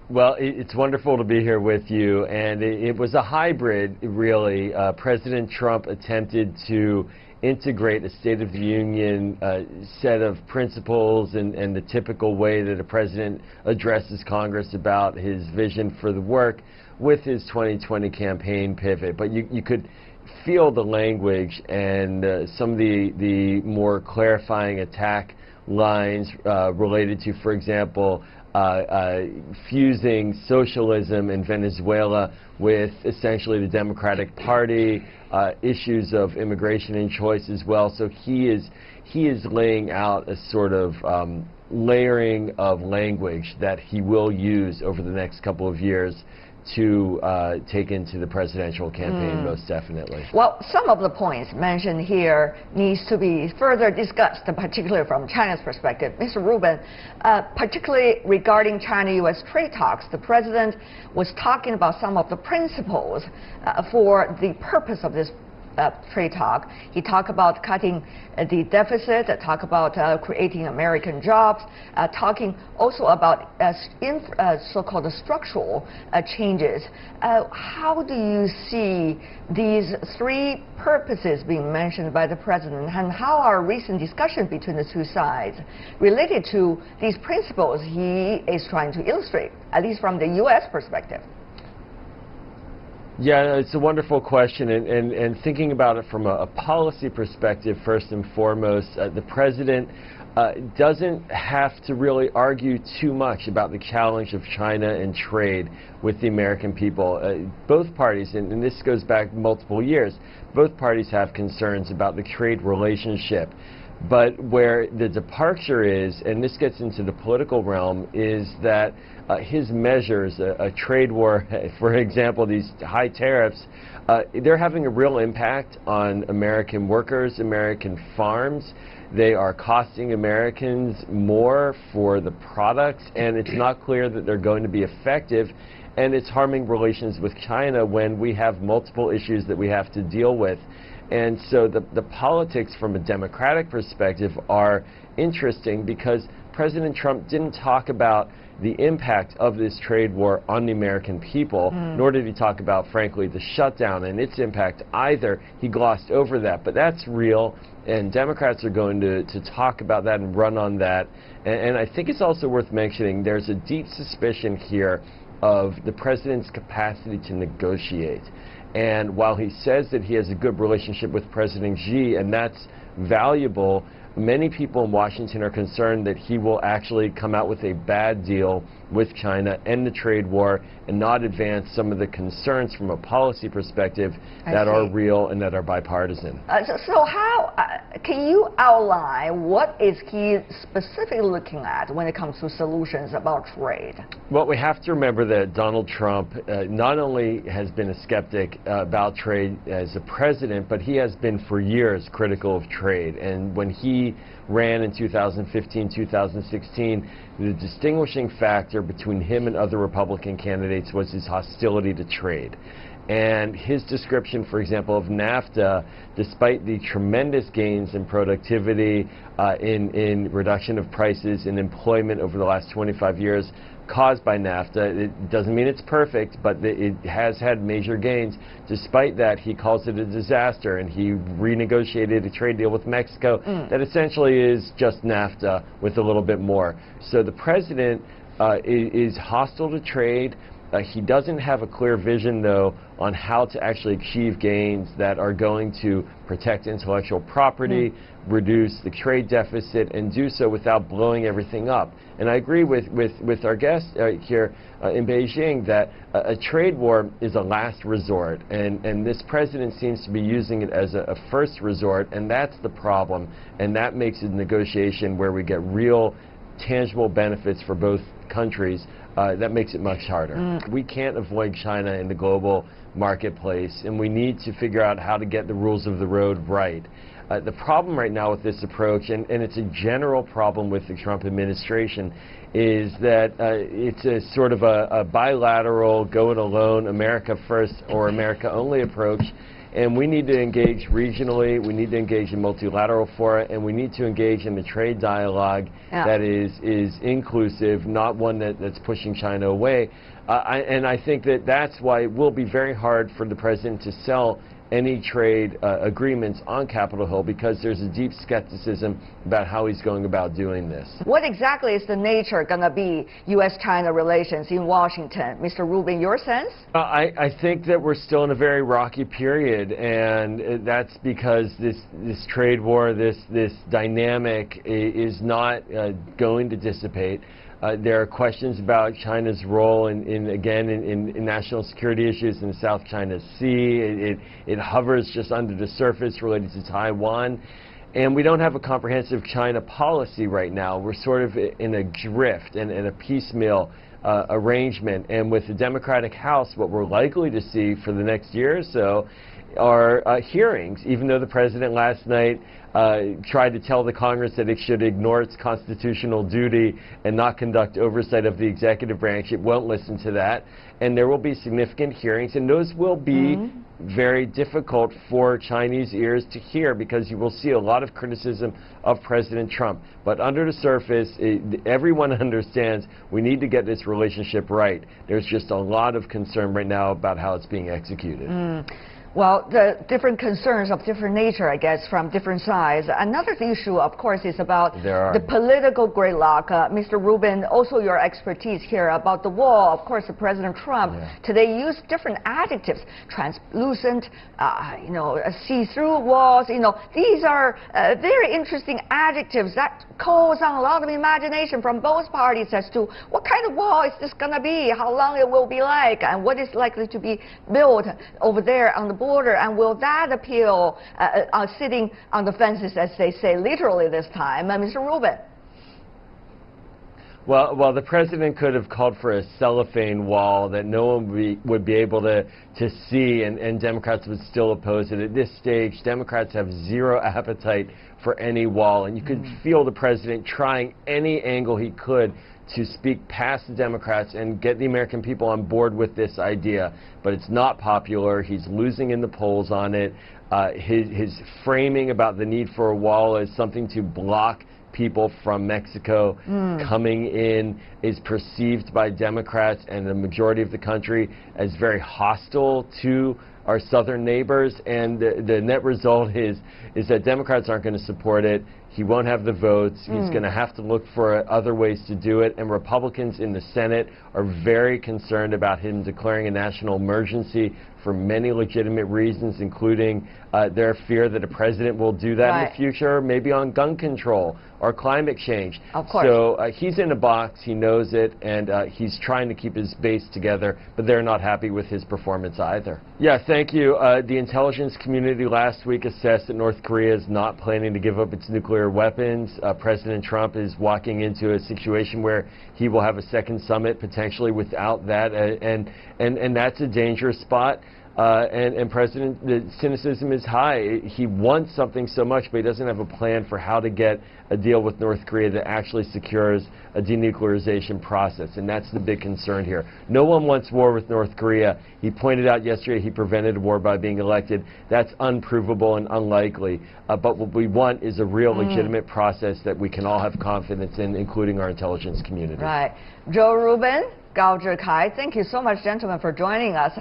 Well, it's wonderful to be here with you, and it was a hybrid, really. President Trump attempted to integrate a State of the Union set of principles and the typical way that a president addresses Congress about his vision for the work with his 2020 campaign pivot. But you could feel the language and some of the more clarifying attack lines related to, for example, fusing socialism in Venezuela with essentially the Democratic Party, issues of immigration and choice as well. So he is laying out a sort of layering of language that he will use over the next couple of years to take into the presidential campaign, most definitely. Well, some of the points mentioned here needs to be further discussed, particularly from China's perspective. Mr. Rubin, particularly regarding China-U.S. trade talks, the president was talking about some of the principles for the purpose of this trade talk. He talked about cutting the deficit, talk about creating American jobs, talking also about so-called structural changes. How do you see these three purposes being mentioned by the president, and how are recent discussions between the two sides related to these principles he is trying to illustrate, at least from the U.S. perspective? Yeah, it's a wonderful question, and thinking about it from a policy perspective, first and foremost, the president doesn't have to really argue too much about the challenge of China and trade with the American people. Both parties, and this goes back multiple years, both parties have concerns about the trade relationship. But where the departure is, and this gets into the political realm, is that his measures, a trade war, for example, these high tariffs, they're having a real impact on American workers, American farms. They are costing Americans more for the products, and it's not clear that they're going to be effective. And it's harming relations with China when we have multiple issues that we have to deal with. And so the politics from a Democratic perspective are interesting because President Trump didn't talk about the impact of this trade war on the American people, nor did he talk about, frankly, the shutdown and its impact either. He glossed over that, but that's real, and Democrats are going to talk about that and run on that. And I think it's also worth mentioning there's a deep suspicion here of the president's capacity to negotiate. And while he says that he has a good relationship with President Xi, and that's valuable, many people in Washington are concerned that he will actually come out with a bad deal with China, end the trade war, and not advance some of the concerns from a policy perspective that are real and that are bipartisan. So how, can you outline what is he specifically looking at when it comes to solutions about trade? Well, we have to remember that Donald Trump not only has been a skeptic about trade as a president, but he has been for years critical of trade. And when he ran in 2015, 2016, the distinguishing factor between him and other Republican candidates was his hostility to trade. And his description, for example, of NAFTA, despite the tremendous gains in productivity, in reduction of prices, in employment over the last 25 years, caused by NAFTA. It doesn't mean it's perfect, but it has had major gains. Despite that, he calls it a disaster, and he renegotiated a trade deal with Mexico that essentially is just NAFTA with a little bit more. So the president is hostile to trade. He doesn't have a clear vision, though, on how to actually achieve gains that are going to protect intellectual property, reduce the trade deficit, and do so without blowing everything up. And I agree with our guest here in Beijing that a trade war is a last resort, and this president seems to be using it as a first resort, and that's the problem. And that makes a negotiation where we get real, tangible benefits for both countries. That makes it much harder. We can't avoid China in the global marketplace, and we need to figure out how to get the rules of the road right. The problem right now with this approach, and it's a general problem with the Trump administration, is that it's a sort of a bilateral, go it alone, America first or America only approach. And we need to engage regionally, we need to engage in multilateral fora, and we need to engage in the trade dialogue that is inclusive, not one that's pushing China away. And I think that's why it will be very hard for the president to sell any trade agreements on Capitol Hill, because there's a deep skepticism about how he's going about doing this. What exactly is the nature going to be U.S.-China relations in Washington? Mr. Rubin, your sense? I think that we're still in a very rocky period, and that's because this trade war, this dynamic is not going to dissipate. There are questions about China's role in national security issues in the South China Sea. It hovers just under the surface related to Taiwan. And we don't have a comprehensive China policy right now. We're sort of in a drift and a piecemeal arrangement. And with the Democratic House, what we're likely to see for the next year or so are hearings, even though the president last night tried to tell the Congress that it should ignore its constitutional duty and not conduct oversight of the executive branch. It won't listen to that. And there will be significant hearings, and those will be very difficult for Chinese ears to hear, because you will see a lot of criticism of President Trump. But under the surface, everyone understands we need to get this relationship right. There's just a lot of concern right now about how it's being executed. Well, the different concerns of different nature, I guess, from different sides. Another issue, of course, is about the political gridlock. Mr. Rubin, also your expertise here about the wall. Of course, President Trump today used different adjectives: translucent, see-through walls. These are very interesting adjectives that calls on a lot of imagination from both parties as to what kind of wall is this going to be, how long it will be like, and what is likely to be built over there on the border, and will that appeal sitting on the fences, as they say, literally this time? Mr. Rubin. Well, the president could have called for a cellophane wall that no one would be able to see, and Democrats would still oppose it. At this stage, Democrats have zero appetite for any wall, and you could feel the president trying any angle he could to speak past the Democrats and get the American people on board with this idea. But it's not popular. He's losing in the polls on it. His framing about the need for a wall as something to block people from Mexico coming in is perceived by Democrats and the majority of the country as very hostile to our southern neighbors, and the net result is that Democrats aren't going to support it. He won't have the votes. He's going to have to look for other ways to do it, and Republicans in the Senate are very concerned about him declaring a national emergency for many legitimate reasons, including their fear that a president will do that in the future, maybe on gun control or climate change. Of course. So he's in a box, he knows it, and he's trying to keep his base together, but they're not happy with his performance either. Yeah, thank you. The intelligence community last week assessed that North Korea is not planning to give up its nuclear weapons. President Trump is walking into a situation where he will have a second summit potentially without that, and that's a dangerous spot. And the cynicism is high. He wants something so much, but he doesn't have a plan for how to get a deal with North Korea that actually secures a denuclearization process, and that's the big concern here. No one wants war with North Korea. He pointed out yesterday he prevented a war by being elected. That's unprovable and unlikely. But what we want is a real legitimate process that we can all have confidence in, including our intelligence community. Right. Joe Rubin, Gao Zhikai, thank you so much, gentlemen, for joining us.